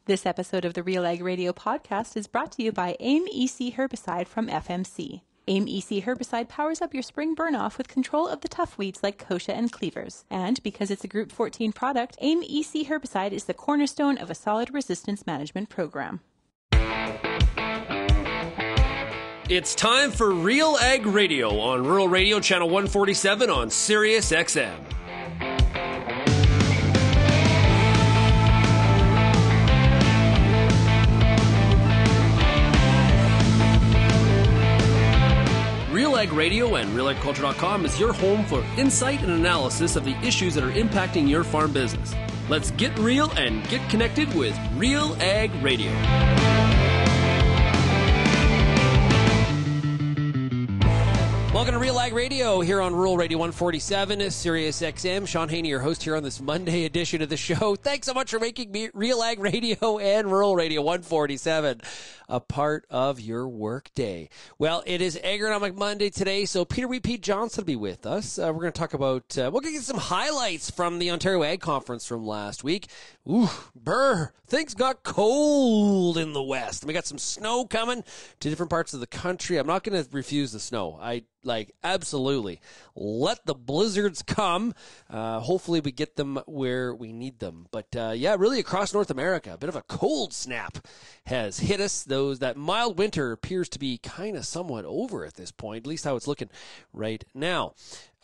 This episode of the RealAg Radio podcast is brought to you by AIM EC Herbicide from FMC. AIM EC Herbicide powers up your spring burn-off with control of the tough weeds like kochia and cleavers. And because it's a Group 14 product, AIM EC Herbicide is the cornerstone of a solid resistance management program. It's time for RealAg Radio on Rural Radio Channel 147 on Sirius XM. RealAg Radio and RealAgriculture.com is your home for insight and analysis of the issues that are impacting your farm business. Let's get real and get connected with RealAg Radio. Welcome to RealAg Radio here on Rural Radio 147, Sirius XM. Shaun Haney, your host here on this Monday edition of the show. Thanks so much for making me RealAg Radio and Rural Radio 147 a part of your work day. Well, it is Agronomic Monday today, so Peter Pete Johnson will be with us. We're going to talk about, we're going to get some highlights from the Ontario Ag Conference from last week. Ooh, things got cold in the West. We got some snow coming to different parts of the country. I'm not going to refuse the snow. Absolutely. Let the blizzards come. Hopefully we get them where we need them. But really across North America, a bit of a cold snap has hit us. That mild winter appears to be kind of somewhat over at this point, at least how it's looking right now.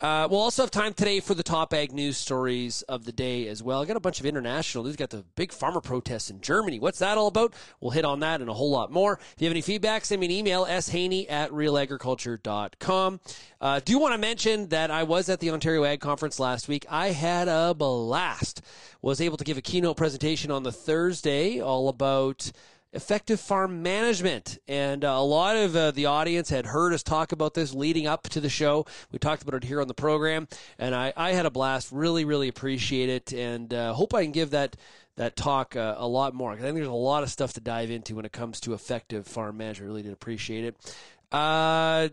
We'll also have time today for the top ag news stories of the day as well. I got a bunch of international news. Got the big farmer protests in Germany. What's that all about? We'll hit on that and a whole lot more. If you have any feedback, send me an email, shaney@realagriculture.com. Do want to mention that I was at the Ontario Ag Conference last week. I had a blast. Was able to give a keynote presentation on the Thursday all about effective farm management. And a lot of the audience had heard us talk about this leading up to the show. We talked about it here on the program, and I had a blast. Really, really appreciate it, and hope I can give that talk a lot more. I think there's a lot of stuff to dive into when it comes to effective farm management. Really did appreciate it. On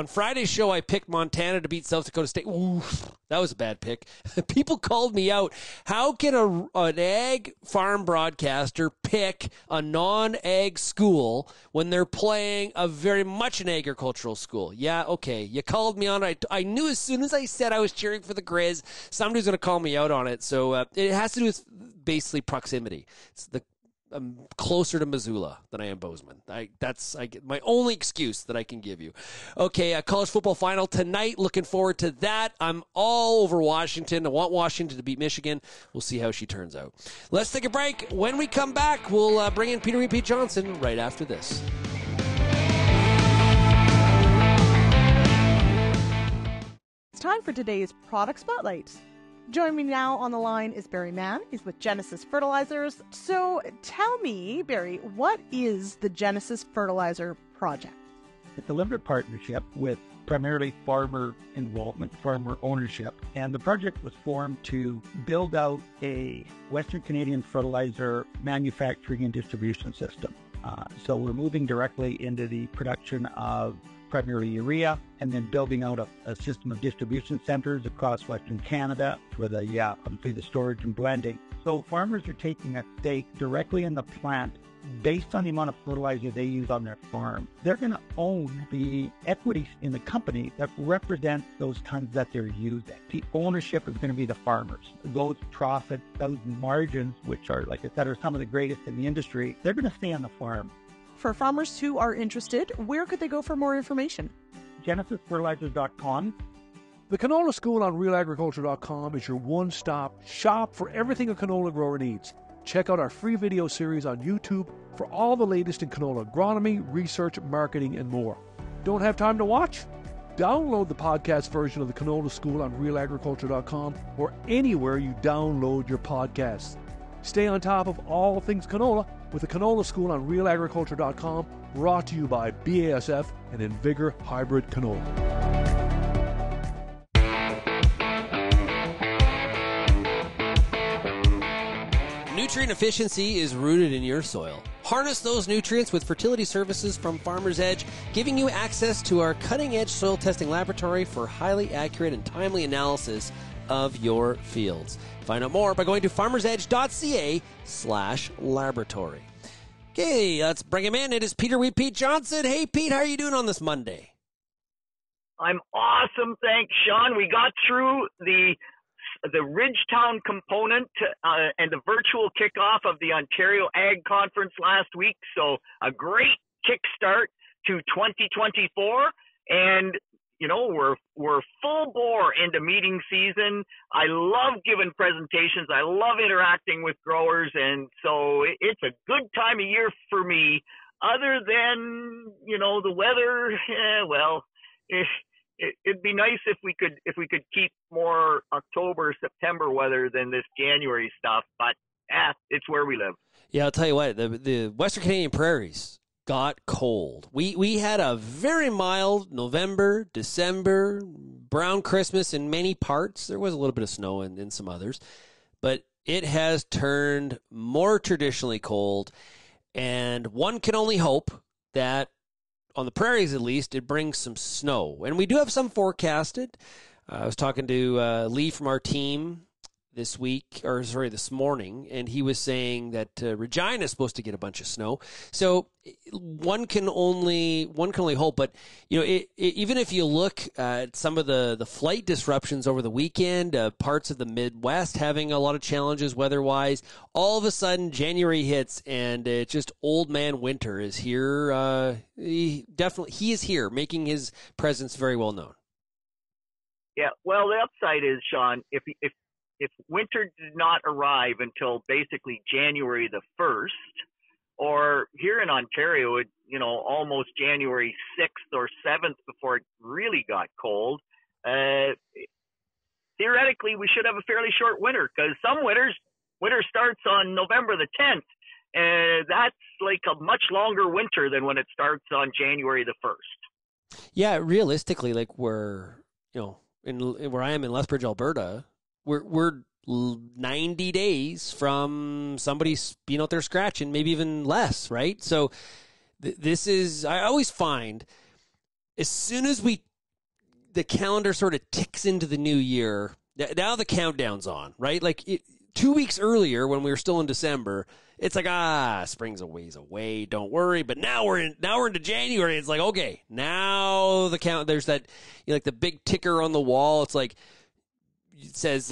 Friday's show, I picked Montana to beat South Dakota State. Ooh, that was a bad pick. People called me out. How can an ag farm broadcaster pick a non-ag school when they're playing a very much an agricultural school? Yeah, okay. You called me on it. I knew as soon as I said I was cheering for the Grizz, somebody's going to call me out on it. So it has to do with basically proximity. I'm closer to Missoula than I am Bozeman. That's my only excuse that I can give you. Okay, college football final tonight. Looking forward to that. I'm all over Washington. I want Washington to beat Michigan. We'll see how she turns out. Let's take a break. When we come back, we'll bring in Peter Pete Johnson right after this. It's time for today's product spotlight. Joining me now on the line is Barry Mann. He's with Genesis Fertilizers. So tell me, Barry, what is the Genesis Fertilizer Project? It's a limited partnership with primarily farmer involvement, farmer ownership. And the project was formed to build out a Western Canadian fertilizer manufacturing and distribution system. So we're moving directly into the production of primarily urea, and then building out a system of distribution centers across Western Canada for the storage and blending. So farmers are taking a stake directly in the plant based on the amount of fertilizer they use on their farm. They're going to own the equities in the company that represent those tons that they're using. The ownership is going to be the farmers. Those profits, those margins, which are, like I said, are some of the greatest in the industry, they're going to stay on the farm. For farmers who are interested, where could they go for more information? GenesisFertilizers.com. The Canola School on RealAgriculture.com is your one-stop shop for everything a canola grower needs. Check out our free video series on YouTube for all the latest in canola agronomy, research, marketing, and more. Don't have time to watch? Download the podcast version of the Canola School on RealAgriculture.com or anywhere you download your podcasts. Stay on top of all things canola with the Canola School on RealAgriculture.com, brought to you by BASF and Invigor Hybrid Canola. Nutrient efficiency is rooted in your soil. Harness those nutrients with fertility services from Farmer's Edge, giving you access to our cutting-edge soil testing laboratory for highly accurate and timely analysis of your fields. Find out more by going to farmersedge.ca/laboratory. Okay, let's bring him in. It is Peter Wee Pete Johnson. Hey, Pete, how are you doing on this Monday? I'm awesome, thanks, Shaun. We got through the Ridgetown component and the virtual kickoff of the Ontario Ag Conference last week. So a great kickstart to 2024. And, you know, we're full bore into meeting season. I love giving presentations. I love interacting with growers. And so it's a good time of year for me, other than, you know, the weather. It'd be nice if we could keep more October, September weather than this January stuff, but it's where we live. Yeah, I'll tell you what, the Western Canadian prairies got cold. We had a very mild November, December, brown Christmas in many parts. There was a little bit of snow in some others, but it has turned more traditionally cold, and one can only hope that on the prairies, at least, it brings some snow. And we do have some forecasted. I was talking to Lee from our team this morning, and he was saying that Regina is supposed to get a bunch of snow. So one can only hope. But you know, even if you look at some of the flight disruptions over the weekend, parts of the Midwest having a lot of challenges weather-wise, all of a sudden January hits, and just old man winter is here. He is here, making his presence very well known. Yeah, well, the upside is, Shaun, if winter did not arrive until basically January the 1st, or here in Ontario, almost January 6th or 7th before it really got cold, theoretically we should have a fairly short winter, because some winter starts on November the 10th, and that's like a much longer winter than when it starts on January the 1st. Yeah, realistically, like where I am in Lethbridge, Alberta, we're 90 days from somebody being out there scratching, maybe even less, right? So this is, I always find, as soon as the calendar sort of ticks into the new year, now the countdown's on, right? Like 2 weeks earlier when we were still in December, it's like, spring's a ways away, don't worry. But now we're into January. It's like, okay, now the count, there's that, like the big ticker on the wall. It's like, it says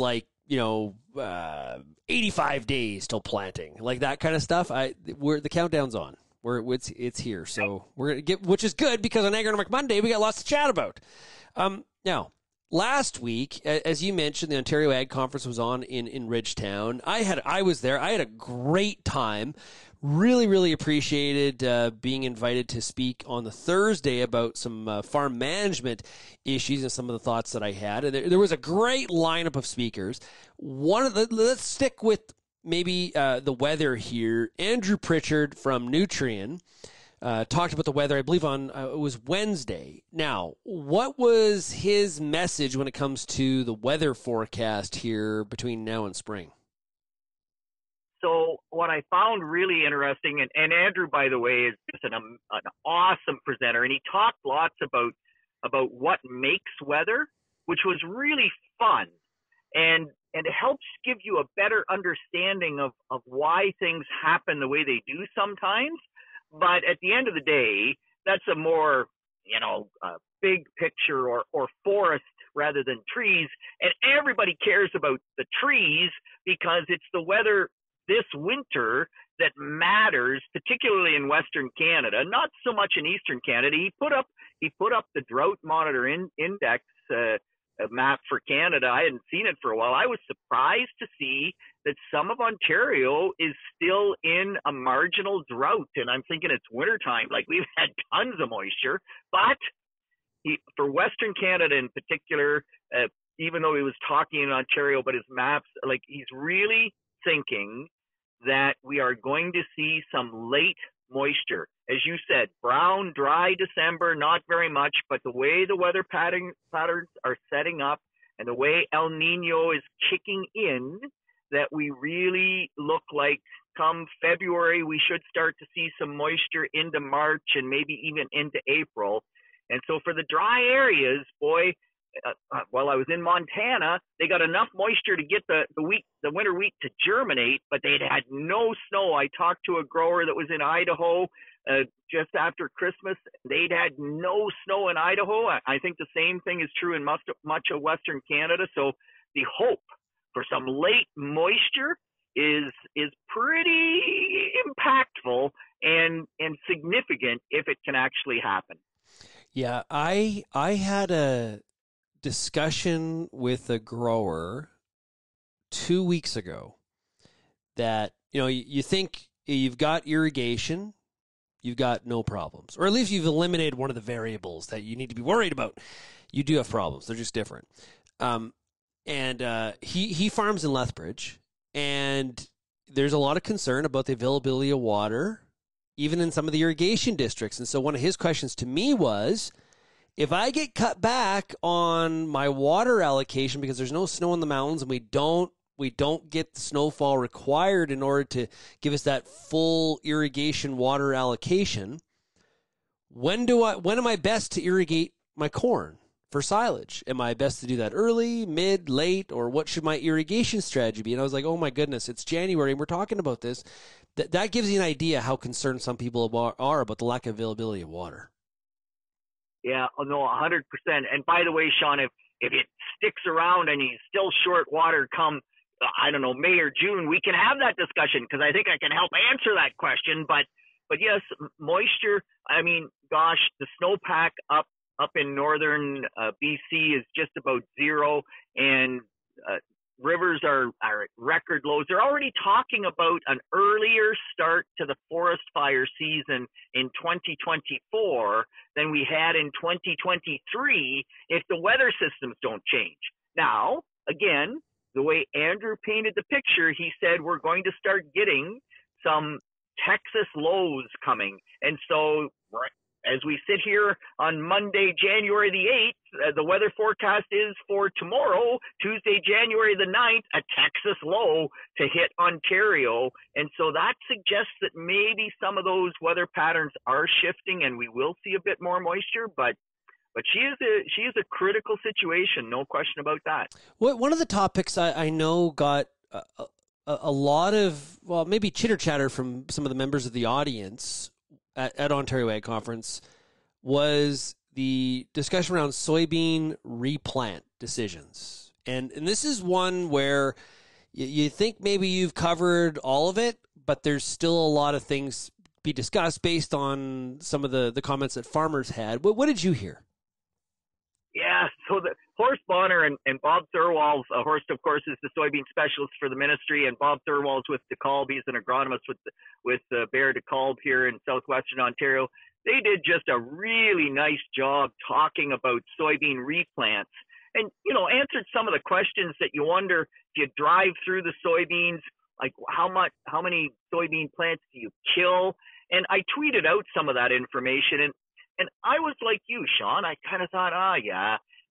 85 days till planting, like that kind of stuff. The countdown's on. It's here. So we're going to get, which is good, because on Agronomic Monday, we got lots to chat about. Now, last week, as you mentioned, the Ontario Ag Conference was on in Ridgetown. I was there. I had a great time. Really, really appreciated being invited to speak on the Thursday about some farm management issues and some of the thoughts that I had. And there was a great lineup of speakers. Let's stick with maybe the weather here. Andrew Pritchard from Nutrien talked about the weather, I believe, on it was Wednesday. Now, what was his message when it comes to the weather forecast here between now and spring? So what I found really interesting, and Andrew, by the way, is just an awesome presenter, and he talked lots about what makes weather, which was really fun, and it helps give you a better understanding of why things happen the way they do sometimes. But at the end of the day, that's a more, big picture or forest rather than trees. And everybody cares about the trees because it's the weather this winter that matters, particularly in Western Canada, not so much in Eastern Canada. He put up the drought monitor index map for Canada. I hadn't seen it for a while. I was surprised to see that some of Ontario is still in a marginal drought. And I'm thinking it's wintertime. Like, we've had tons of moisture. But for Western Canada in particular, even though he was talking in Ontario about his maps, like, he's really thinking that we are going to see some late moisture. As you said, brown, dry December, not very much, but the way the weather patterns are setting up and the way El Nino is kicking in, that we really look like come February, we should start to see some moisture into March and maybe even into April. And so for the dry areas, boy, while I was in Montana, they got enough moisture to get the winter wheat to germinate, but they'd had no snow. I talked to a grower that was in Idaho just after Christmas. They'd had no snow in Idaho. I think the same thing is true in much of Western Canada. So the hope for some late moisture is pretty impactful and significant if it can actually happen. Yeah, I had a discussion with a grower 2 weeks ago that, you think you've got irrigation, you've got no problems, or at least you've eliminated one of the variables that you need to be worried about. You do have problems. They're just different. He farms in Lethbridge, and there's a lot of concern about the availability of water, even in some of the irrigation districts. And so one of his questions to me was, if I get cut back on my water allocation because there's no snow in the mountains and we don't get the snowfall required in order to give us that full irrigation water allocation, when am I best to irrigate my corn for silage? Am I best to do that early, mid, late, or what should my irrigation strategy be? And I was like, oh my goodness, it's January and we're talking about this. That gives you an idea how concerned some people are about the lack of availability of water. Yeah, no, 100%. And by the way, Shaun, if it sticks around and he's still short water come, I don't know, May or June, we can have that discussion because I think I can help answer that question. But yes, moisture, I mean, gosh, the snowpack up in northern BC is just about zero, and rivers are at record lows. They're already talking about an earlier start to the forest fire season in 2024 than we had in 2023 if the weather systems don't change. Now, again, the way Andrew painted the picture, he said we're going to start getting some Texas lows coming. And so as we sit here on Monday, January the 8th, the weather forecast is for tomorrow, Tuesday, January the 9th, a Texas low to hit Ontario. And so that suggests that maybe some of those weather patterns are shifting and we will see a bit more moisture, but she is a critical situation, no question about that. One of the topics I know got a lot of, well, maybe chitter-chatter from some of the members of the audience at Ontario Ag Conference was the discussion around soybean replant decisions. And this is one where you think maybe you've covered all of it, but there's still a lot of things be discussed based on some of the comments that farmers had. What did you hear? Yeah, so the Horst Bonner and Bob Thurwalls, Horst, of course, is the soybean specialist for the ministry, and Bob Thurwalls with DeKalb. He's an agronomist with Bayer DeKalb here in southwestern Ontario. They did just a really nice job talking about soybean replants and, answered some of the questions that you wonder if you drive through the soybeans, like how many soybean plants do you kill? And I tweeted out some of that information, and I was like you, Shaun. I kind of thought,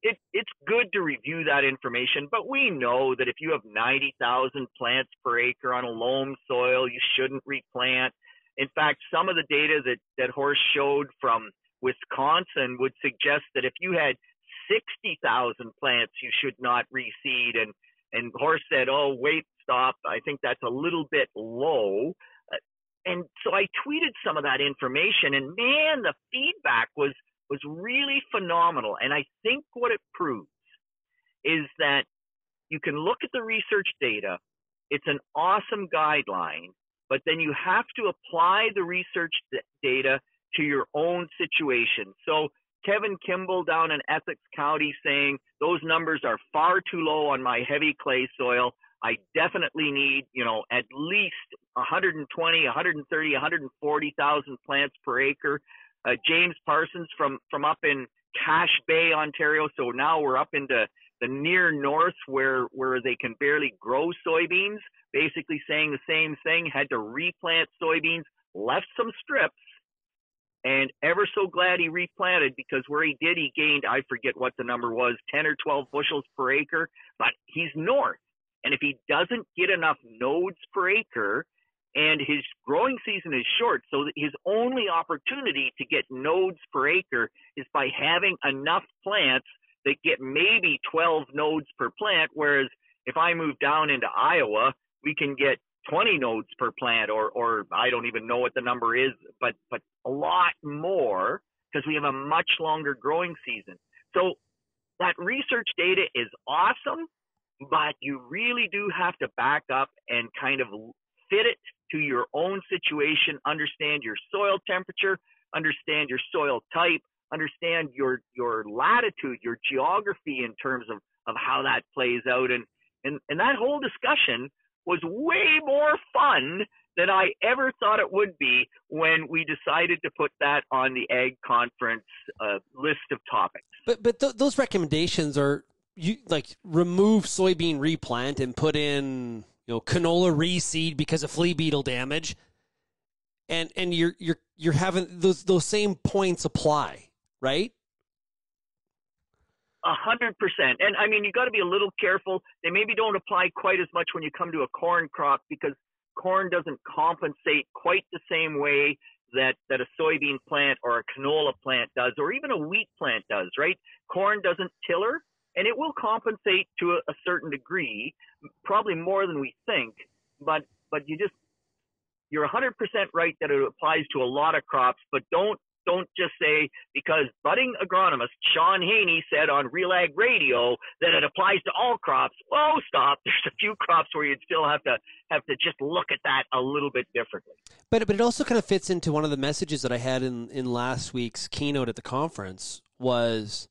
it's good to review that information, but we know that if you have 90,000 plants per acre on a loam soil, you shouldn't replant. In fact, some of the data that Horst showed from Wisconsin would suggest that if you had 60,000 plants, you should not reseed. And Horst said, oh, wait, stop. I think that's a little bit low. And so I tweeted some of that information, and man, the feedback was really phenomenal. And I think what it proves is that you can look at the research data. It's an awesome guideline, but then you have to apply the research data to your own situation. So Kevin Kimball down in Essex County saying those numbers are far too low on my heavy clay soil. I definitely need, at least 120, 130, 140,000 plants per acre. James Parsons from up in Cache Bay, Ontario. So now we're up into the near north where they can barely grow soybeans, basically saying the same thing, had to replant soybeans, left some strips, and ever so glad he replanted because where he did, he gained, I forget what the number was, 10 or 12 bushels per acre, but he's north. And if he doesn't get enough nodes per acre, and his growing season is short, so that his only opportunity to get nodes per acre is by having enough plants that get maybe 12 nodes per plant, whereas if I move down into Iowa, we can get 20 nodes per plant, or I don't even know what the number is, but a lot more because we have a much longer growing season. So that research data is awesome, but you really do have to back up and kind of fit it to your own situation, understand your soil temperature, understand your soil type, understand your latitude, your geography in terms of how that plays out. And that whole discussion was way more fun than I ever thought it would be when we decided to put that on the Ag Conference list of topics. But those recommendations are, you like, remove soybean replant and put in, canola reseed because of flea beetle damage, and you're having those same points apply, right? 100%. And I mean, you got to be a little careful. They maybe don't apply quite as much when you come to a corn crop, because corn doesn't compensate quite the same way that a soybean plant or a canola plant does, or even a wheat plant does, right? Corn doesn't tiller, and it will compensate to a certain degree, probably more than we think, but you're 100% right that it applies to a lot of crops, but don't just say because budding agronomist Shaun Haney said on RealAg Radio that it applies to all crops. Oh, stop. There's a few crops where you'd still have to just look at that a little bit differently. But it also kind of fits into one of the messages that I had in last week's keynote at the conference, was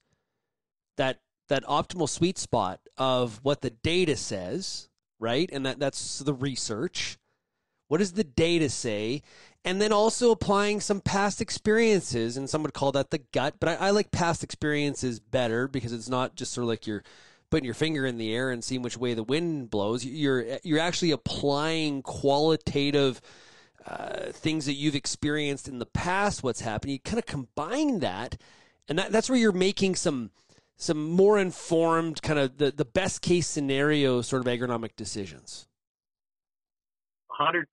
that optimal sweet spot of what the data says, right? And that's the research. What does the data say? And then also applying some past experiences, and some would call that the gut. But I like past experiences better, because it's not just sort of like you're putting your finger in the air and seeing which way the wind blows. You're actually applying qualitative things that you've experienced in the past, what's happened. You kind of combine that, and that's where you're making some more informed, kind of the best case scenario sort of agronomic decisions. 100%.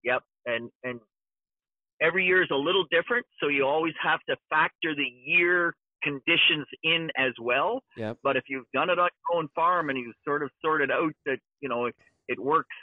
Yep. And every year is a little different, so you always have to factor the year conditions in as well. Yep. But if you've done it on your own farm and you've sort of sorted out that, it works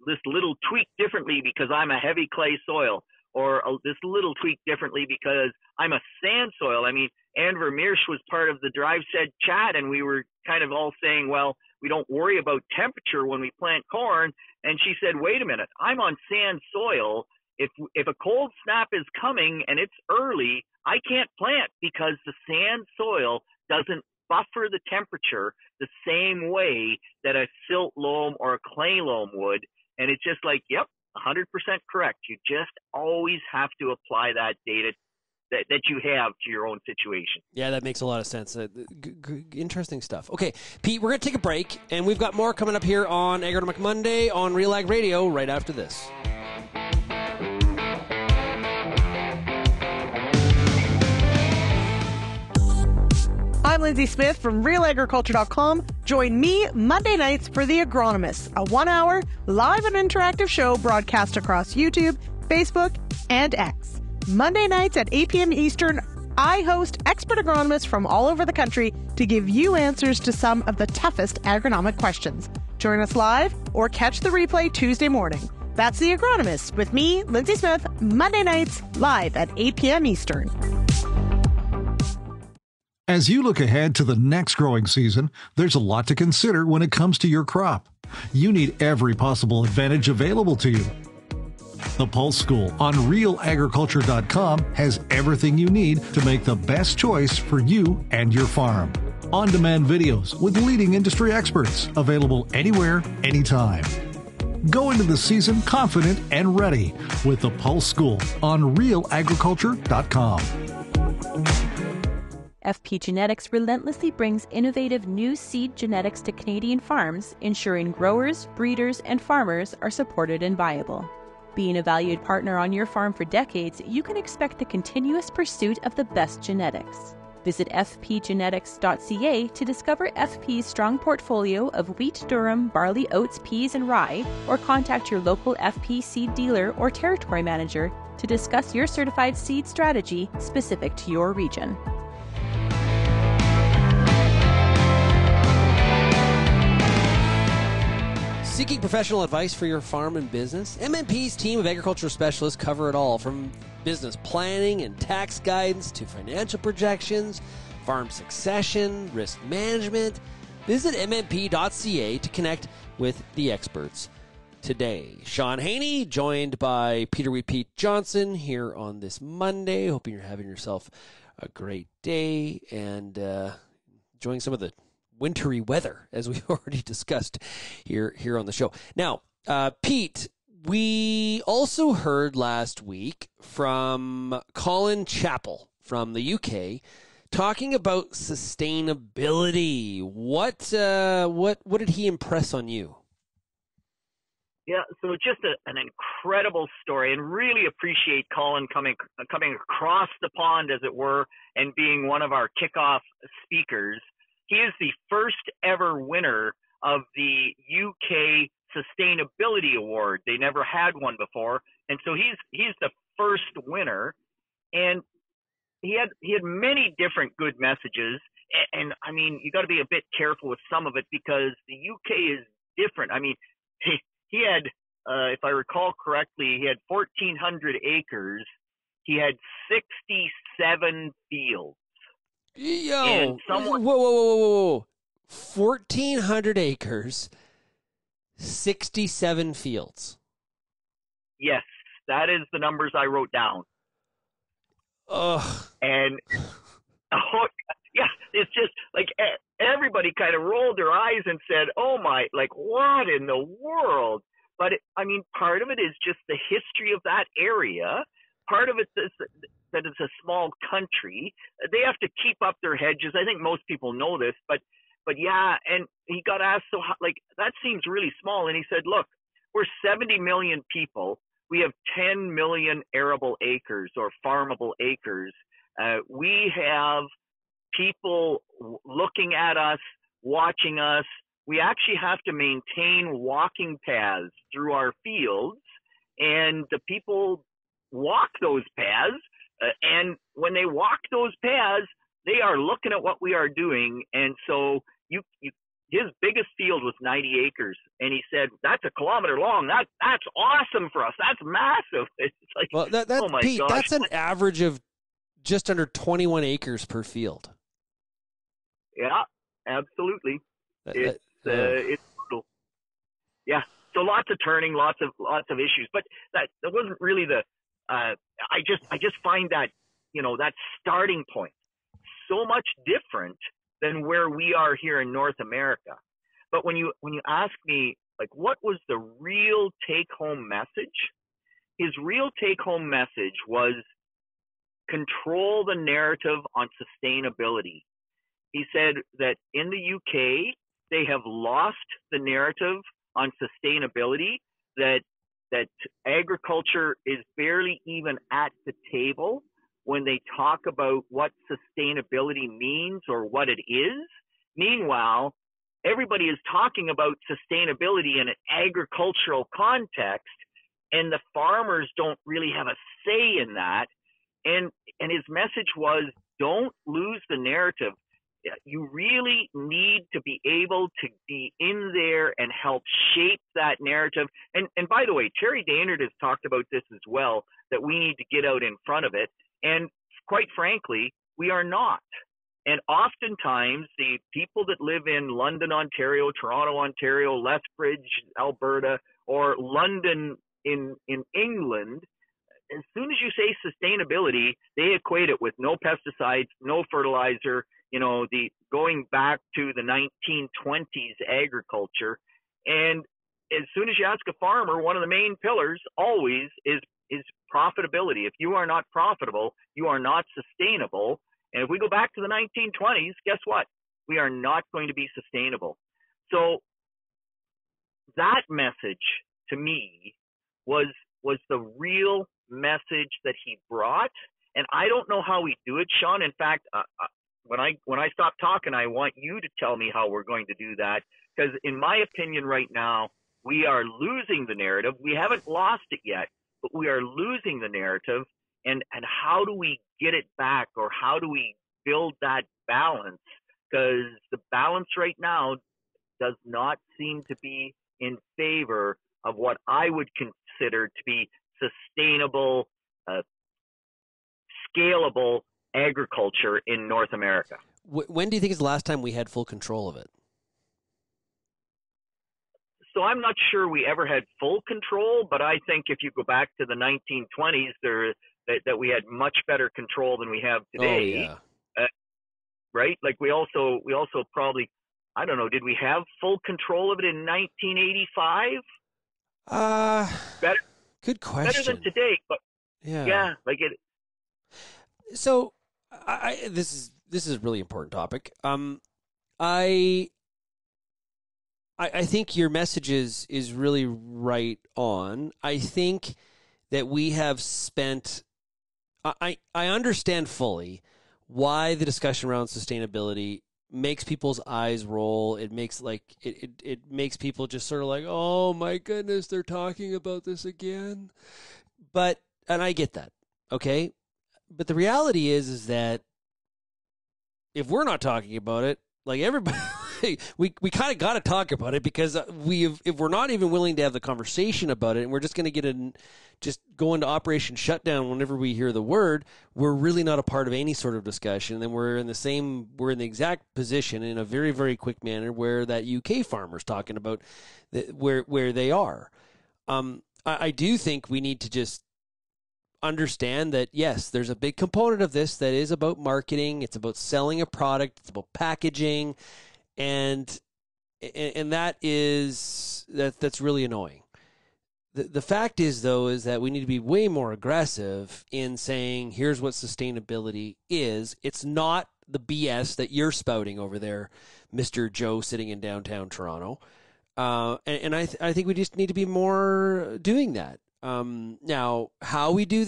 this little tweak differently because I'm a heavy clay soil, or this little tweak differently because I'm a sand soil. I mean, Anne Vermeersch was part of the Drive Said chat, and we were kind of all saying, well, we don't worry about temperature when we plant corn. And she said, wait a minute, I'm on sand soil. If a cold snap is coming and it's early, I can't plant because the sand soil doesn't buffer the temperature the same way that a silt loam or a clay loam would. And it's just like, yep, 100% correct. You just always have to apply that data that you have to your own situation. Yeah, that makes a lot of sense. Interesting stuff. Okay, Pete, we're going to take a break, and we've got more coming up here on Agronomic Monday on RealAg Radio right after this. I'm Lindsay Smith from RealAgriculture.com. Join me Monday nights for The Agronomist, a 1-hour live and interactive show broadcast across YouTube, Facebook, and X. Monday nights at 8 p.m. Eastern, I host expert agronomists from all over the country to give you answers to some of the toughest agronomic questions. Join us live or catch the replay Tuesday morning. That's The Agronomist with me, Lindsay Smith, Monday nights live at 8 p.m. Eastern. As you look ahead to the next growing season, there's a lot to consider when it comes to your crop. You need every possible advantage available to you. The Pulse School on RealAgriculture.com has everything you need to make the best choice for you and your farm. On-demand videos with leading industry experts, available anywhere, anytime. Go into the season confident and ready with the Pulse School on RealAgriculture.com. FP Genetics relentlessly brings innovative new seed genetics to Canadian farms, ensuring growers, breeders, and farmers are supported and viable. Being a valued partner on your farm for decades, you can expect the continuous pursuit of the best genetics. Visit fpgenetics.ca to discover FP's strong portfolio of wheat, durum, barley, oats, peas, and rye, or contact your local FP seed dealer or territory manager to discuss your certified seed strategy specific to your region. Seeking professional advice for your farm and business? MMP's team of agricultural specialists cover it all, from business planning and tax guidance to financial projections, farm succession, risk management. Visit mmp.ca to connect with the experts today. Shaun Haney, joined by Peter Pete Johnson here on this Monday. Hoping you're having yourself a great day and enjoying some of the wintry weather, as we already discussed here on the show. Now, Pete, we also heard last week from Colin Chappell from the UK talking about sustainability. What did he impress on you? Yeah, so just an incredible story, and really appreciate Colin coming across the pond, as it were, and being one of our kickoff speakers. He is the first ever winner of the UK Sustainability Award. They never had one before, and so he's the first winner. And he had many different good messages. And I mean, you got to be a bit careful with some of it because the UK is different. I mean, he had, if I recall correctly, he had 1,400 acres. He had 67 fields. Yo, whoa. 1,400 acres, 67 fields. Yes, that is the numbers I wrote down. Ugh. And, yeah, it's just like everybody kind of rolled their eyes and said, oh my, like, what in the world? But, I mean, part of it is just the history of that area. Part of it is that it's a small country. They have to keep up their hedges. I think most people know this, but yeah. And he got asked, so like, that seems really small. And he said, look, we're 70 million people. We have 10 million arable acres or farmable acres. We have people looking at us, watching us. We actually have to maintain walking paths through our fields, and the people walk those paths. And when they walk those paths, they are looking at what we are doing. And so his biggest field was 90 acres. And he said, that's a kilometer long. That's awesome for us. That's massive. It's like, well, oh my Pete, gosh. that's an average of just under 21 acres per field. Yeah, absolutely. It's brutal. Yeah. So lots of turning, lots of issues, but that wasn't really the, I just find that, that starting point so much different than where we are here in North America. But when you ask me, like, what was the real take-home message? His real take-home message was control the narrative on sustainability. He said that in the UK, they have lost the narrative on sustainability, that agriculture is barely even at the table when they talk about what sustainability means or what it is. Meanwhile, everybody is talking about sustainability in an agricultural context, and the farmers don't really have a say in that. And his message was, don't lose the narrative. You really need to be able to be in there and help shape that narrative. And by the way, Terry Daynard has talked about this as well, that we need to get out in front of it. And quite frankly, we are not. And oftentimes the people that live in London, Ontario, Toronto, Ontario, Lethbridge, Alberta, or London in England, as soon as you say sustainability, they equate it with no pesticides, no fertilizer, the going back to the 1920s agriculture. And as soon as you ask a farmer, one of the main pillars always is profitability. If you are not profitable, you are not sustainable. And if we go back to the 1920s, guess what? We are not going to be sustainable. So that message to me was the real message that he brought. And I don't know how we do it, Shaun. In fact, when I stop talking, I want you to tell me how we're going to do that. Because in my opinion right now, we are losing the narrative. We haven't lost it yet, but we are losing the narrative. And how do we get it back, or how do we build that balance? Because the balance right now does not seem to be in favor of what I would consider to be sustainable, scalable agriculture in North America. When do you think is the last time we had full control of it? So I'm not sure we ever had full control, but I think if you go back to the 1920s, that we had much better control than we have today. Oh, yeah. Right? Like we also probably, I don't know, did we have full control of it in 1985? Better. Good question. Better than today, but yeah, like it. So, this is a really important topic. I think your message is really right on. I think that we have spent. I understand fully why the discussion around sustainability makes people's eyes roll. It makes it makes people just sort of like, oh my goodness, they're talking about this again. And I get that, okay. But the reality is that if we're not talking about it, like everybody. We kind of got to talk about it, because if we're not even willing to have the conversation about it, and we're just going to just go into Operation Shutdown whenever we hear the word, we're really not a part of any sort of discussion. And then we're in the exact position in a very, very quick manner where that UK farmer's talking about where they are. I do think we need to just understand that, yes, there's a big component of this that is about marketing. It's about selling a product. It's about packaging. And that's really annoying. The fact is, though, is that we need to be way more aggressive in saying, here's what sustainability is. It's not the BS that you're spouting over there, Mr. Joe sitting in downtown Toronto. And I think we just need to be more doing that. Now, how we do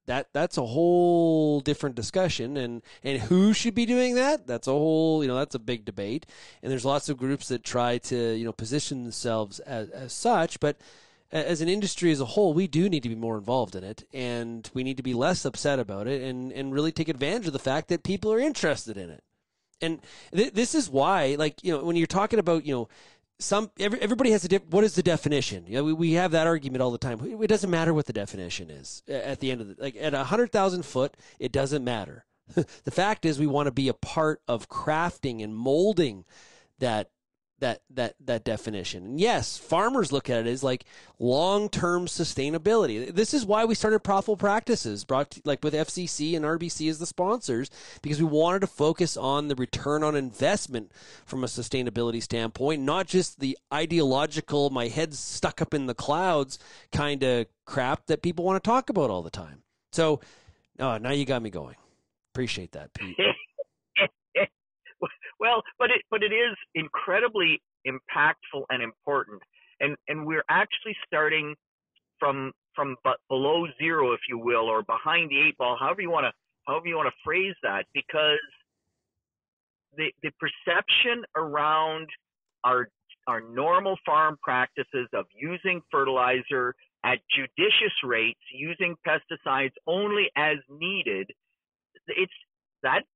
that's a whole different discussion, and who should be doing that? That's a whole, that's a big debate. And there's lots of groups that try to, position themselves as such, but as an industry as a whole, we do need to be more involved in it, and we need to be less upset about it, and really take advantage of the fact that people are interested in it. And this is why, when you're talking about, everybody has what is the definition? We have that argument all the time. It doesn't matter what the definition is at the end of at 100,000 foot, it doesn't matter. The fact is, we want to be a part of crafting and molding that definition. And yes, farmers look at it as like long-term sustainability. This is why we started Profitable Practices, with FCC and RBC as the sponsors, because we wanted to focus on the return on investment from a sustainability standpoint, not just the ideological, my head's stuck up in the clouds kind of crap that people want to talk about all the time. So, now you got me going. Appreciate that, Pete. Well, but it is incredibly impactful and important, and we're actually starting from below zero, if you will, or behind the eight ball, however you want to phrase that, because the perception around our normal farm practices of using fertilizer at judicious rates, using pesticides only as needed,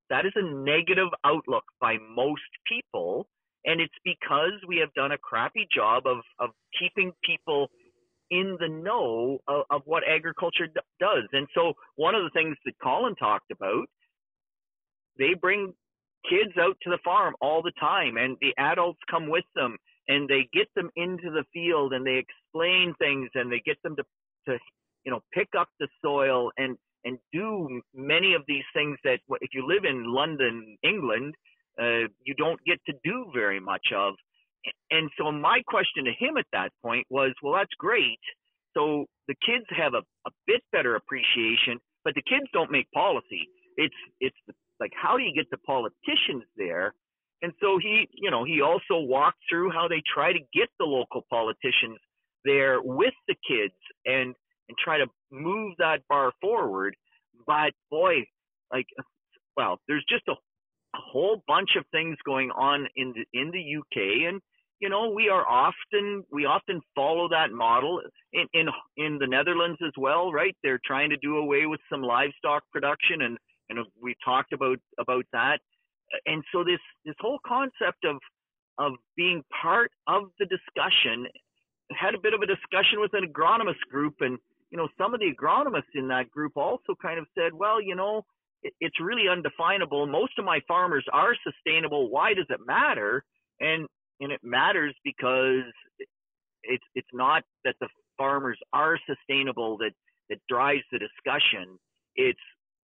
that is a negative outlook by most people, and it's because we have done a crappy job of keeping people in the know of what agriculture does. And so one of the things that Colin talked about, they bring kids out to the farm all the time, and the adults come with them, and they get them into the field, and they explain things, and they get them to pick up the soil and do many of these things that, if you live in London, England, you don't get to do very much of. And so my question to him at that point was, well, that's great. So the kids have a bit better appreciation, but the kids don't make policy. It's like, how do you get the politicians there? And so he also walked through how they try to get the local politicians there with the kids and try to move that bar forward. But boy, there's just a whole bunch of things going on in the UK, and we often follow that model in the Netherlands as well, right? They're trying to do away with some livestock production, and we talked about that. And so this whole concept of being part of the discussion had a bit of a discussion with an agronomist group, and some of the agronomists in that group also kind of said, well, it's really undefinable. Most of my farmers are sustainable. Why does it matter? And it matters because it's not that the farmers are sustainable that drives the discussion. It's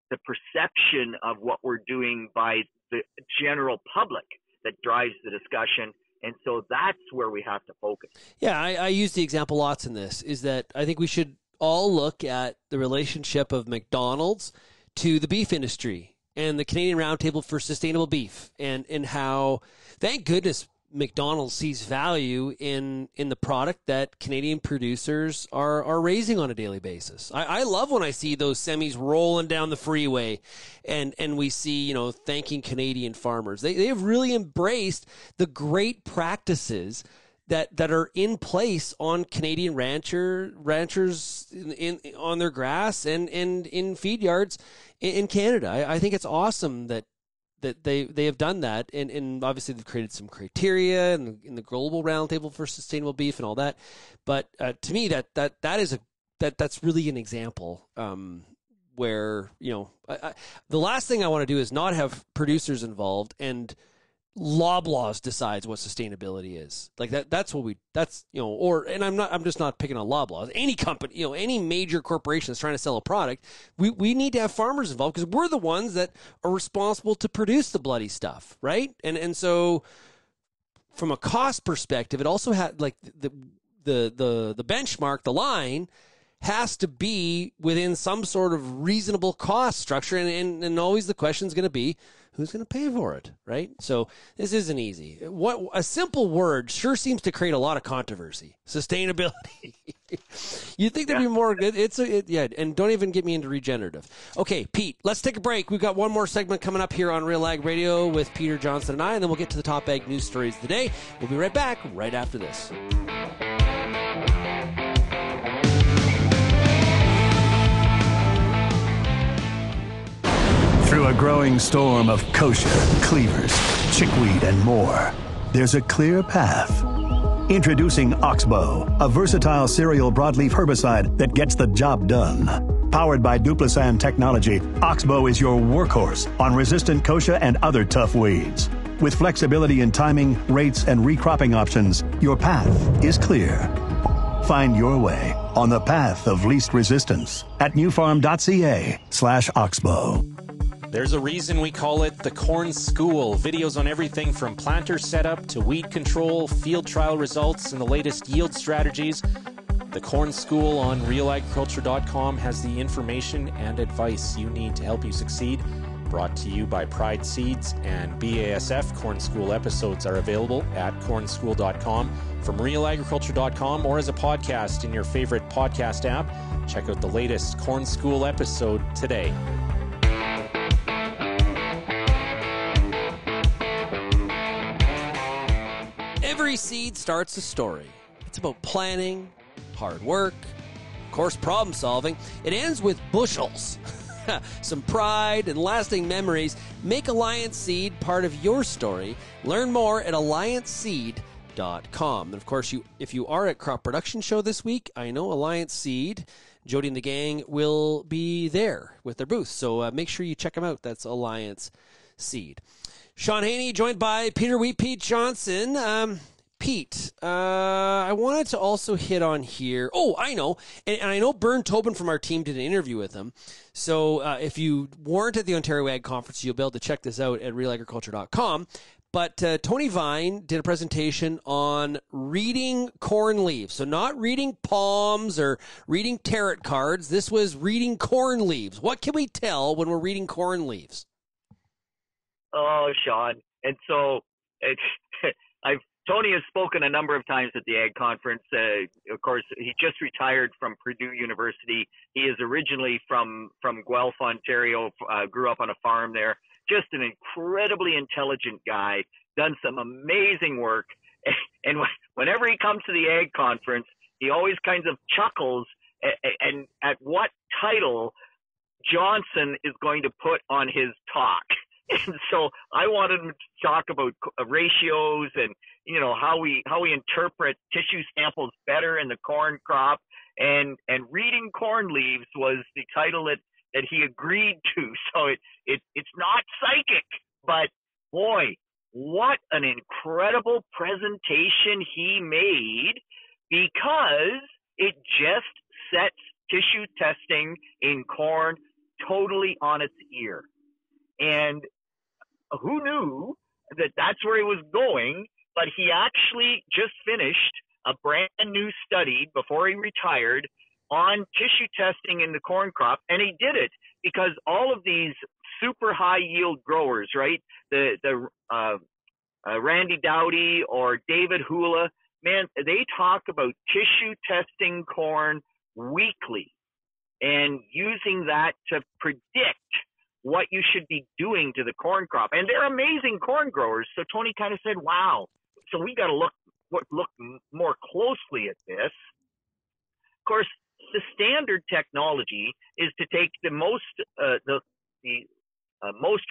the perception of what we're doing by the general public that drives the discussion. And so that's where we have to focus. Yeah, I use the example lots in this, is that I think we should all look at the relationship of McDonald's to the beef industry and the Canadian Roundtable for Sustainable Beef, and how, thank goodness, McDonald's sees value in the product that Canadian producers are raising on a daily basis. I love when I see those semis rolling down the freeway and we see, thanking Canadian farmers. They have really embraced the great practices that are in place on Canadian ranchers on their grass and in feed yards in Canada. I think it's awesome that they have done that, and obviously they've created some criteria in the Global Roundtable for Sustainable Beef and all that. But to me, that's really an example where the last thing I want to do is not have producers involved and Loblaws decides what sustainability is. Like that's I'm just not picking on Loblaws. Any company, any major corporation that's trying to sell a product, we need to have farmers involved, because we're the ones that are responsible to produce the bloody stuff, right? And so from a cost perspective, it also had like the benchmark, the line has to be within some sort of reasonable cost structure, and always the question is going to be, who's going to pay for it, right? So this isn't easy. What a simple word sure seems to create a lot of controversy. Sustainability. You'd think there'd be more good. And don't even get me into regenerative. Okay, Pete, let's take a break. We've got one more segment coming up here on Real Ag Radio with Peter Johnson and I, and then we'll get to the top ag news stories of the day. We'll be right back right after this. Through a growing storm of kochia, cleavers, chickweed, and more, there's a clear path. Introducing Oxbow, a versatile cereal broadleaf herbicide that gets the job done. Powered by Duplisan technology, Oxbow is your workhorse on resistant kochia and other tough weeds. With flexibility in timing, rates, and recropping options, your path is clear. Find your way on the path of least resistance at newfarm.ca/Oxbow. There's a reason we call it the Corn School. Videos on everything from planter setup to weed control, field trial results, and the latest yield strategies. The Corn School on RealAgriculture.com has the information and advice you need to help you succeed. Brought to you by Pride Seeds and BASF. Corn School episodes are available at cornschool.com, from RealAgriculture.com, or as a podcast in your favorite podcast app. Check out the latest Corn School episode today. Every seed starts a story. It's about planning, hard work, of course, problem solving. It ends with bushels. Some pride and lasting memories. Make Alliance Seed part of your story. Learn more at allianceseed.com. And of course, if you are at Crop Production Show this week, I know Alliance Seed, Jody and the gang, will be there with their booth. So make sure you check them out. That's Alliance Seed. Shaun Haney, joined by Peter Pete Johnson. Pete, I wanted to also hit on here. Oh, I know. And I know Bern Tobin from our team did an interview with him. So if you weren't at the Ontario Ag Conference, you'll be able to check this out at realagriculture.com. But Tony Vine did a presentation on reading corn leaves. So not reading palms or reading tarot cards. This was reading corn leaves. What can we tell when we're reading corn leaves? Oh, Shaun. And so Tony has spoken a number of times at the Ag Conference. Of course, he just retired from Purdue University. He is originally from Guelph, Ontario, grew up on a farm there. Just an incredibly intelligent guy, done some amazing work. And whenever he comes to the Ag Conference, he always kind of chuckles and at what title Johnson is going to put on his talk. And so I wanted him to talk about ratios and, you know, how we interpret tissue samples better in the corn crop. And reading corn leaves was the title that he agreed to. So it's not psychic, but boy, what an incredible presentation he made, because it just sets tissue testing in corn totally on its ear. And who knew that that's where he was going? But he actually just finished a brand new study before he retired on tissue testing in the corn crop. And he did it because all of these super high yield growers, right? The Randy Dowdy or David Hula, man, they talk about tissue testing corn weekly and using that to predict what you should be doing to the corn crop. And they're amazing corn growers. So Tony kind of said, wow, so we got to look more closely at this. Of course, the standard technology is to take the most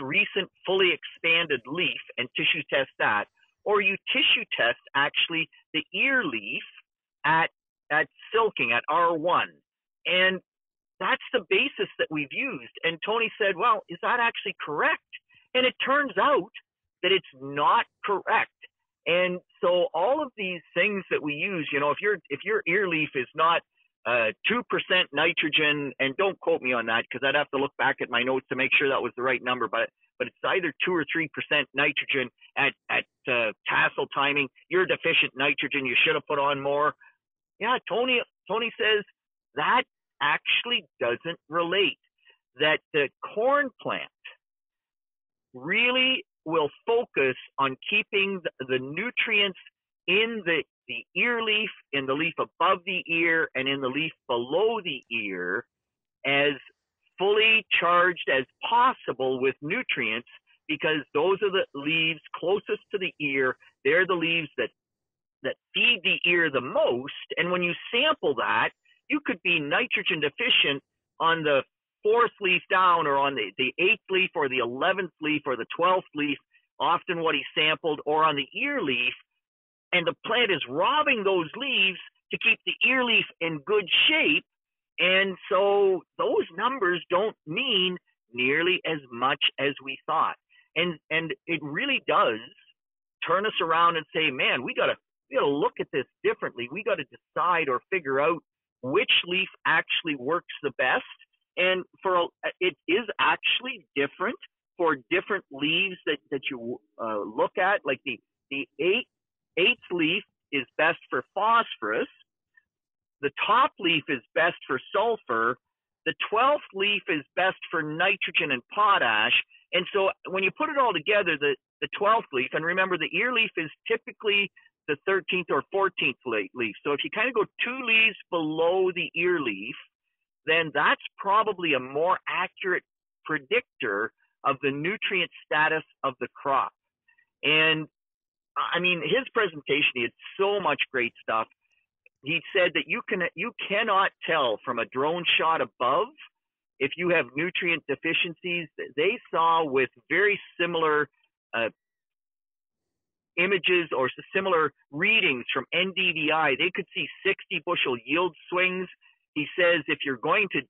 recent fully expanded leaf and tissue test that, or you tissue test actually the ear leaf at silking at R1. And that's the basis that we've used. And Tony said, well, is that actually correct? And it turns out that it's not correct. And so all of these things that we use, you know, if your ear leaf is not 2% nitrogen, and don't quote me on that because I'd have to look back at my notes to make sure that was the right number, but it's either 2 or 3% nitrogen at tassel timing, you're deficient nitrogen, you should have put on more. Yeah, Tony says that actually doesn't relate, that the corn plant really will focus on keeping the nutrients in the ear leaf, in the leaf above the ear, and in the leaf below the ear as fully charged as possible with nutrients, because those are the leaves closest to the ear. They're the leaves that feed the ear the most. And when you sample that, you could be nitrogen deficient on the 4th leaf down, or on the 8th leaf, or the 11th leaf, or the 12th leaf, often what he sampled, or on the ear leaf. And the plant is robbing those leaves to keep the ear leaf in good shape. And so those numbers don't mean nearly as much as we thought. And it really does turn us around and say, man, we gotta look at this differently. We got to decide or figure out which leaf actually works the best. And it is actually different for different leaves that you look at. Like the 8th leaf is best for phosphorus. The top leaf is best for sulfur. The 12th leaf is best for nitrogen and potash. And so when you put it all together, the 12th leaf, and remember the ear leaf is typically the 13th or 14th leaf. So if you kind of go 2 leaves below the ear leaf, then that's probably a more accurate predictor of the nutrient status of the crop. And I mean, his presentation, he had so much great stuff. He said that you cannot tell from a drone shot above if you have nutrient deficiencies. They saw with very similar images or similar readings from NDVI, they could see 60 bushel yield swings. He says if you're going to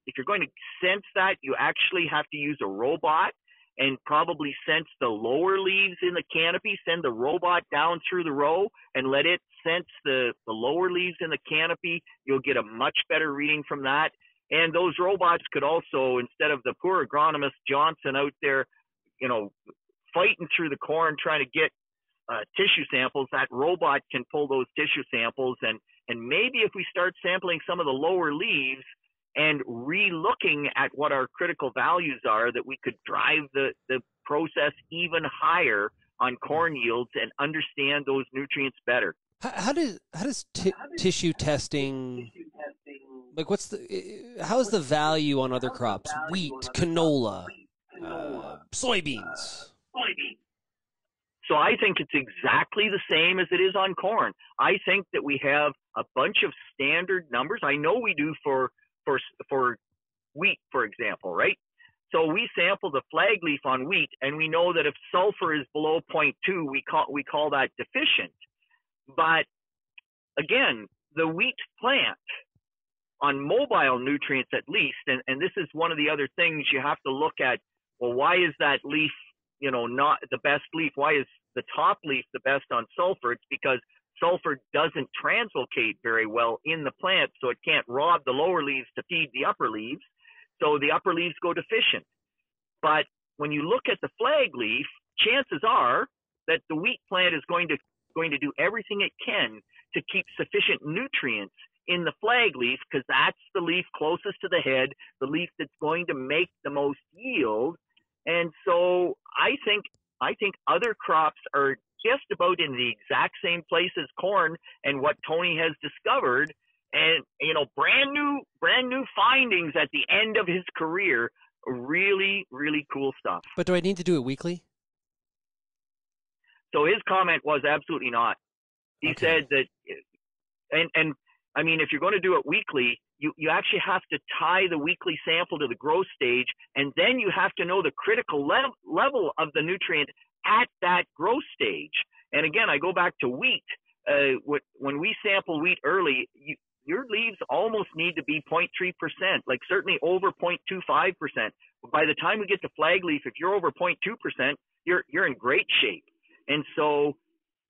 sense that, you actually have to use a robot and probably sense the lower leaves in the canopy, send the robot down through the row and let it sense the lower leaves in the canopy. You'll get a much better reading from that. And those robots could also, instead of the poor agronomist Johnson out there, you know, fighting through the corn trying to get tissue samples, that robot can pull those tissue samples. And maybe if we start sampling some of the lower leaves and re-looking at what our critical values are, that we could drive the process even higher on corn yields and understand those nutrients better. How does tissue testing, like how is the value on other crops? Wheat, canola, soybeans. So I think it's exactly the same as it is on corn. I think that we have a bunch of standard numbers. I know we do for wheat, for example, right? So we sample the flag leaf on wheat, and we know that if sulfur is below 0.2, we call that deficient. But again, the wheat plant, on mobile nutrients at least, and this is one of the other things you have to look at, well, why is that leaf, not the best leaf? Why is the top leaf the best on sulfur? It's because sulfur doesn't translocate very well in the plant, so it can't rob the lower leaves to feed the upper leaves. So the upper leaves go deficient. But when you look at the flag leaf, chances are that the wheat plant is going to do everything it can to keep sufficient nutrients in the flag leaf, because that's the leaf closest to the head, the leaf that's going to make the most yield. And so I think other crops are just about in the exact same place as corn and what Tony has discovered. And, brand new findings at the end of his career. Really, really cool stuff. But do I need to do it weekly? So his comment was absolutely not. He said that, and I mean, if you're going to do it weekly, you actually have to tie the weekly sample to the growth stage, and then you have to know the critical level of the nutrient at that growth stage. And again, I go back to wheat. When we sample wheat early, your leaves almost need to be 0.3%, like certainly over 0.25%. By the time we get to flag leaf, if you're over 0.2%, you're in great shape. And so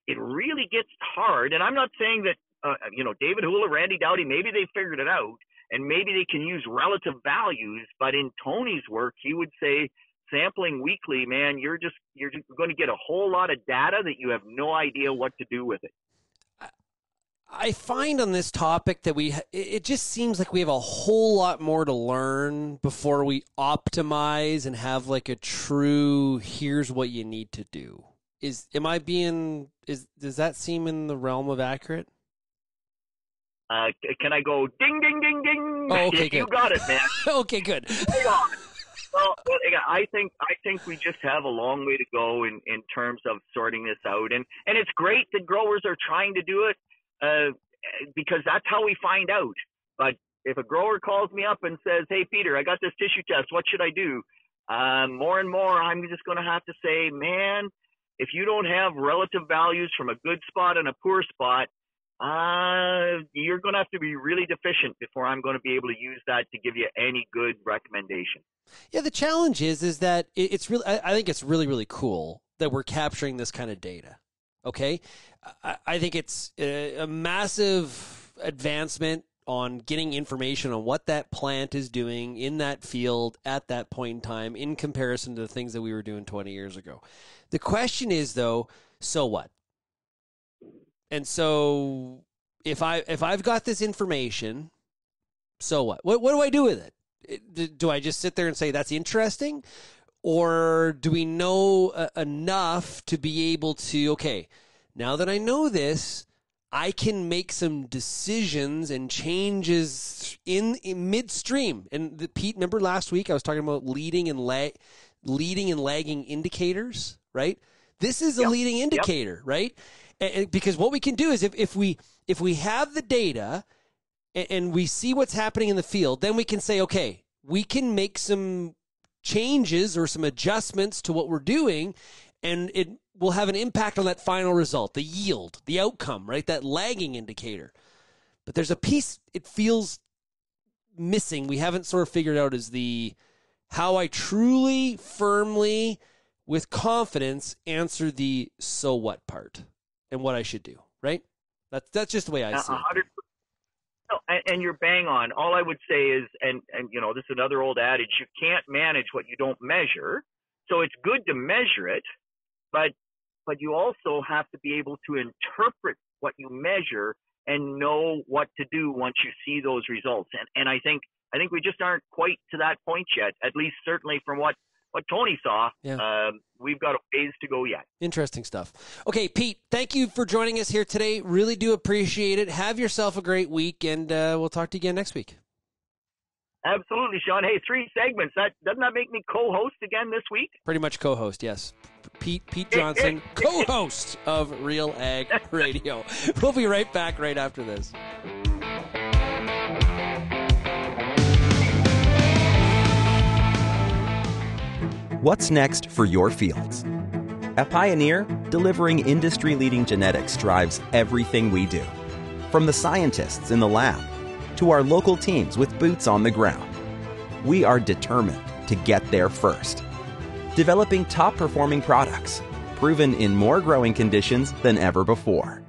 it really gets hard. And I'm not saying that, David Hula, Randy Dowdy, maybe they figured it out and maybe they can use relative values. But in Tony's work, he would say sampling weekly, man, you're going to get a whole lot of data that you have no idea what to do with it. I find on this topic that it just seems like we have a whole lot more to learn before we optimize and have like a true, here's what you need to do. Does that seem in the realm of accurate? Can I go ding, ding, ding, ding? Oh, okay, good. You got it, man. Okay, good. Well, I think we just have a long way to go in terms of sorting this out. And it's great that growers are trying to do it. Because that's how we find out. But if a grower calls me up and says, hey, Peter, I got this tissue test, what should I do? More and more, I'm just going to have to say, man, if you don't have relative values from a good spot and a poor spot, you're going to have to be really deficient before I'm going to be able to use that to give you any good recommendation. Yeah, the challenge is that it's really, I think it's really, really cool that we're capturing this kind of data. Okay, I think it's a massive advancement on getting information on what that plant is doing in that field at that point in time in comparison to the things that we were doing 20 years ago. The question is, though, so what? And so if I've got this information, so what? What do I do with it? Do I just sit there and say that's interesting? Or do we know enough to be able to, okay, now that I know this, I can make some decisions and changes in midstream. And Pete, remember last week I was talking about leading and lagging indicators, right? This is a leading indicator, right? And because what we can do is if we have the data and we see what's happening in the field, then we can say, okay, we can make some changes or some adjustments to what we're doing, and it will have an impact on that final result, the yield, the outcome, right? That lagging indicator. But there's a piece it feels missing. We haven't sort of figured out is how I truly, firmly, with confidence answer the so what part and what I should do, right? That's just the way I see it. And you're bang on. All I would say is, and this is another old adage, you can't manage what you don't measure. So it's good to measure it, but you also have to be able to interpret what you measure and know what to do once you see those results. And I think we just aren't quite to that point yet, at least certainly from what Tony saw. Yeah. We've got a ways to go yet. Interesting stuff. Okay, Pete, thank you for joining us here today. Really do appreciate it. Have yourself a great week, and we'll talk to you again next week. Absolutely, Shaun. Hey, 3 segments. Doesn't that make me co-host again this week? Pretty much co-host, yes. Pete Johnson, co-host of RealAg Radio. We'll be right back right after this. What's next for your fields? At Pioneer, delivering industry-leading genetics drives everything we do. From the scientists in the lab to our local teams with boots on the ground, we are determined to get there first. Developing top-performing products, proven in more growing conditions than ever before.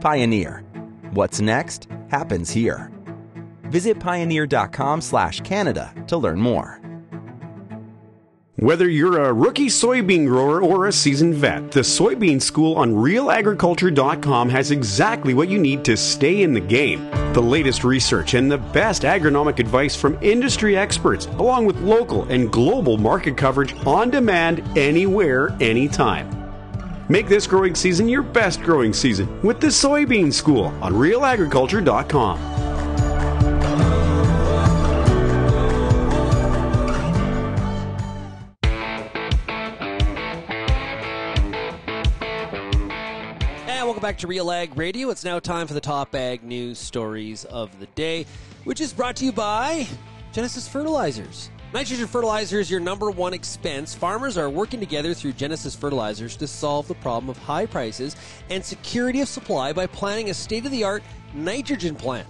Pioneer. What's next happens here. Visit pioneer.com/Canada to learn more. Whether you're a rookie soybean grower or a seasoned vet, the Soybean School on RealAgriculture.com has exactly what you need to stay in the game. The latest research and the best agronomic advice from industry experts, along with local and global market coverage on demand, anywhere, anytime. Make this growing season your best growing season with the Soybean School on RealAgriculture.com. Welcome back to RealAg Radio. It's now time for the top ag news stories of the day, which is brought to you by Genesis Fertilizers. Nitrogen fertilizer is your number one expense. Farmers are working together through Genesis Fertilizers to solve the problem of high prices and security of supply by planning a state-of-the-art nitrogen plant.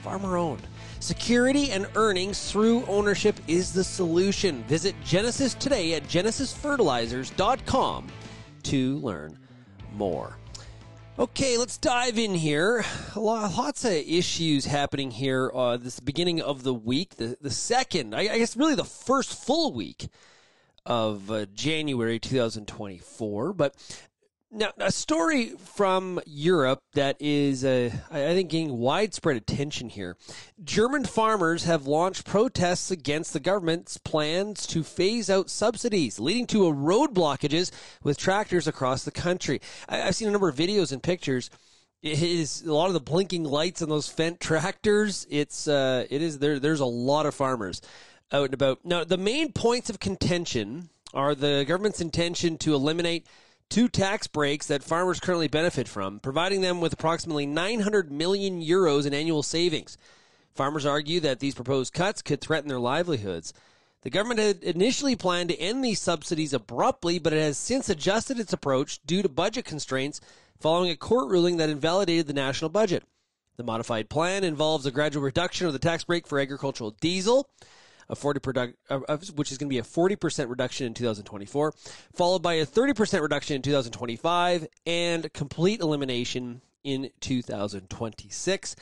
Farmer-owned. Security and earnings through ownership is the solution. Visit Genesis today at genesisfertilizers.com to learn more. Okay, let's dive in here. Lots of issues happening here this beginning of the week, the second, I guess really the first full week of January 2024. But now a story from Europe that is, I think, getting widespread attention here. German farmers have launched protests against the government's plans to phase out subsidies, leading to road blockages with tractors across the country. I've seen a number of videos and pictures. It is a lot of the blinking lights on those Fendt tractors. There's a lot of farmers out and about. Now, the main points of contention are the government's intention to eliminate 2 tax breaks that farmers currently benefit from, providing them with approximately 900 million euros in annual savings. Farmers argue that these proposed cuts could threaten their livelihoods. The government had initially planned to end these subsidies abruptly, but it has since adjusted its approach due to budget constraints following a court ruling that invalidated the national budget. The modified plan involves a gradual reduction of the tax break for agricultural diesel, which is going to be a 40% reduction in 2024, followed by a 30% reduction in 2025, and complete elimination in 2026.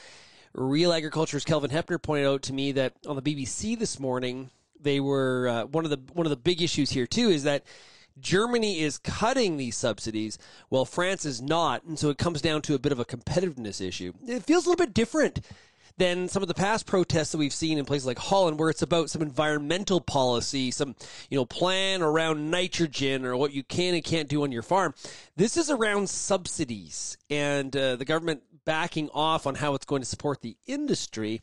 Real Agriculture's Kelvin Hepner pointed out to me that on the BBC this morning, they were one of the big issues here too is that Germany is cutting these subsidies while France is not, and so it comes down to a bit of a competitiveness issue. It feels a little bit different than some of the past protests that we've seen in places like Holland, where it's about some environmental policy, some plan around nitrogen or what you can and can't do on your farm. This is around subsidies and the government backing off on how it's going to support the industry.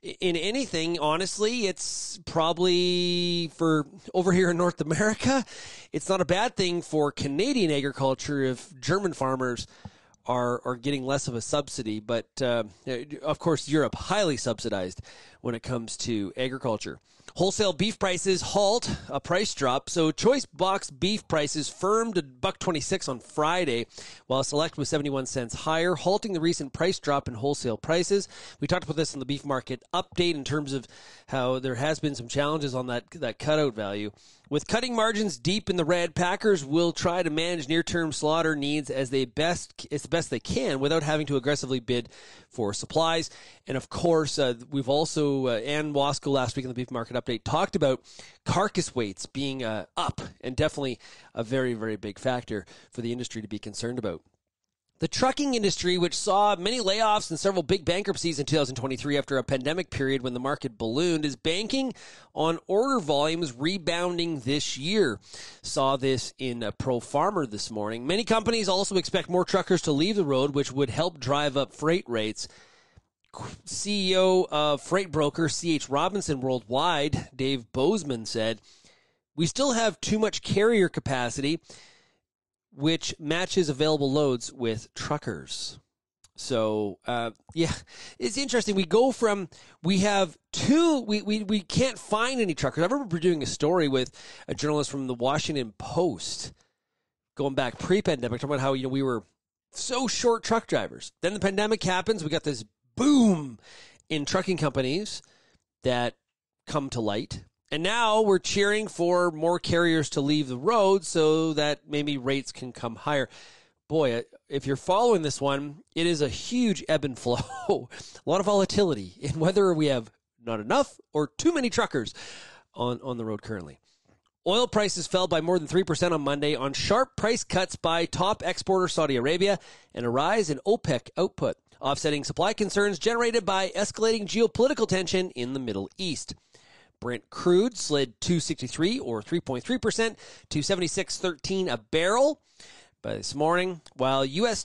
In anything, honestly, it's probably for over here in North America, it's not a bad thing for Canadian agriculture if German farmers are getting less of a subsidy, but of course Europe highly subsidized when it comes to agriculture. Wholesale beef prices halt, a price drop. So choice box beef prices firmed to $1.26 on Friday, while select was 71 cents higher, halting the recent price drop in wholesale prices. We talked about this in the beef market update in terms of how there has been some challenges on that cutout value. With cutting margins deep in the red, packers will try to manage near-term slaughter needs as best they can without having to aggressively bid for supplies. And of course, we've also, Ann Wasco last week in the beef market update talked about carcass weights being up, and definitely a very, very big factor for the industry to be concerned about. The trucking industry, which saw many layoffs and several big bankruptcies in 2023 after a pandemic period when the market ballooned, is banking on order volumes rebounding this year. Saw this in Pro Farmer this morning. Many companies also expect more truckers to leave the road, which would help drive up freight rates. CEO of freight broker C.H. Robinson Worldwide, Dave Bozeman, said, "We still have too much carrier capacity, which matches available loads with truckers." So, it's interesting. We go from, we can't find any truckers. I remember doing a story with a journalist from the Washington Post going back pre-pandemic, talking about how, we were so short truck drivers. Then the pandemic happens. We got this boom in trucking companies that come to light. And now we're cheering for more carriers to leave the road so that maybe rates can come higher. Boy, if you're following this one, it is a huge ebb and flow. A lot of volatility in whether we have not enough or too many truckers on the road currently. Oil prices fell by more than 3% on Monday on sharp price cuts by top exporter Saudi Arabia and a rise in OPEC output, offsetting supply concerns generated by escalating geopolitical tension in the Middle East. Brent crude slid $2.63 or 3.3% to $76.13 a barrel by this morning, while U.S.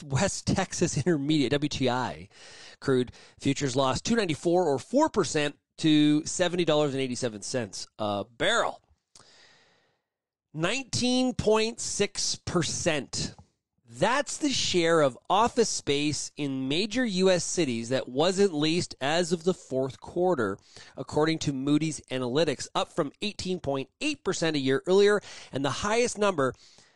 West Texas Intermediate, WTI, crude futures lost $2.94 or 4% to $70.87 a barrel. 19.6%. That's the share of office space in major U.S. cities that wasn't leased as of the fourth quarter, according to Moody's Analytics, up from 18.8% a year earlier, and the highest number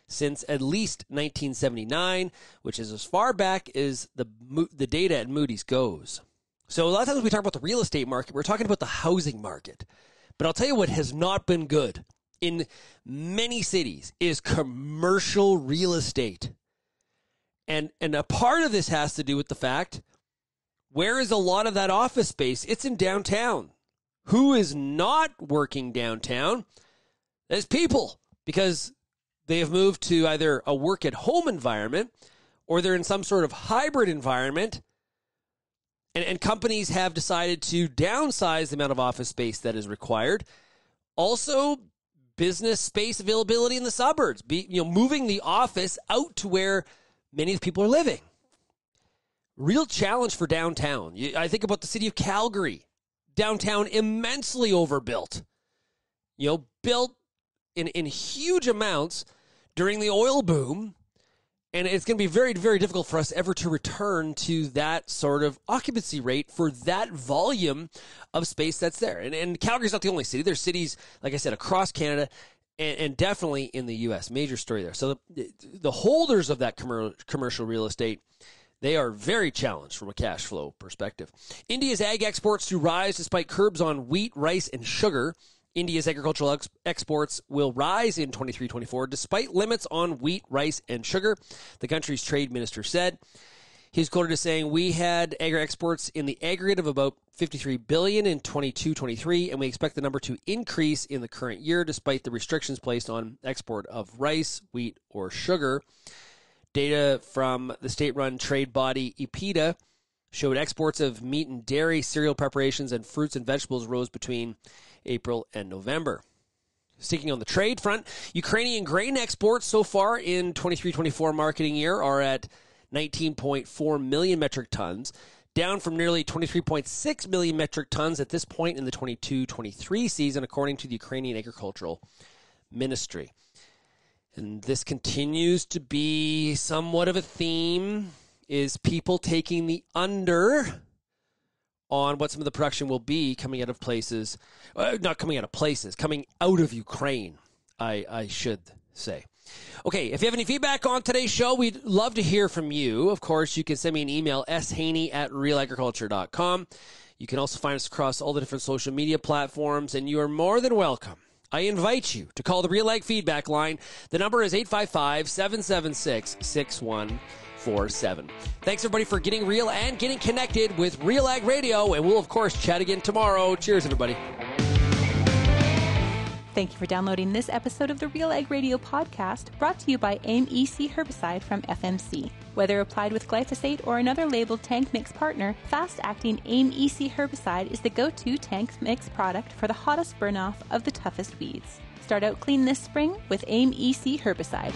since at least 1979, which is as far back as the data at Moody's goes. So a lot of times when we talk about the real estate market, we're talking about the housing market. But I'll tell you what has not been good in many cities is commercial real estate. And a part of this has to do with the fact, where is a lot of that office space? It's in downtown. Who is not working downtown? There's people, because they have moved to either a work-at-home environment or they're in some sort of hybrid environment. And companies have decided to downsize the amount of office space that is required. Also, business space availability in the suburbs. Moving the office out to where many of the people are living. Real challenge for downtown. I think about the city of Calgary. Downtown immensely overbuilt. Built in huge amounts during the oil boom. And it's going to be very, very difficult for us ever to return to that sort of occupancy rate for that volume of space that's there. And Calgary's not the only city. There's cities, like I said, across Canada and definitely in the U.S. Major story there. So the holders of that commercial real estate, they are very challenged from a cash flow perspective. India's ag exports to rise despite curbs on wheat, rice, and sugar. India's agricultural exports will rise in 23-24 despite limits on wheat, rice, and sugar, the country's trade minister said. He's quoted as saying, "We had agri-exports in the aggregate of about $53 billion in 22-23, and we expect the number to increase in the current year despite the restrictions placed on export of rice, wheat, or sugar." Data from the state-run trade body EPIDA showed exports of meat and dairy, cereal preparations, and fruits and vegetables rose between April and November. Sticking on the trade front, Ukrainian grain exports so far in 23-24 marketing year are at 19.4 million metric tons, down from nearly 23.6 million metric tons at this point in the 22-23 season, according to the Ukrainian Agricultural Ministry. And this continues to be somewhat of a theme, is people taking the under on what some of the production will be coming out of places, coming out of Ukraine, I should say. Okay, if you have any feedback on today's show, we'd love to hear from you. Of course, you can send me an email, shaney@realagriculture.com. You can also find us across all the different social media platforms, and you are more than welcome. I invite you to call the Real Ag feedback line. The number is 855-776-6147. Thanks, everybody, for getting real and getting connected with Real Ag Radio, and we'll, of course, chat again tomorrow. Cheers, everybody. Thank you for downloading this episode of the Real Ag Radio podcast, brought to you by AIM-EC herbicide from FMC. Whether applied with glyphosate or another labeled tank mix partner, fast-acting AIM-EC herbicide is the go-to tank mix product for the hottest burn-off of the toughest weeds. Start out clean this spring with AIM-EC herbicide.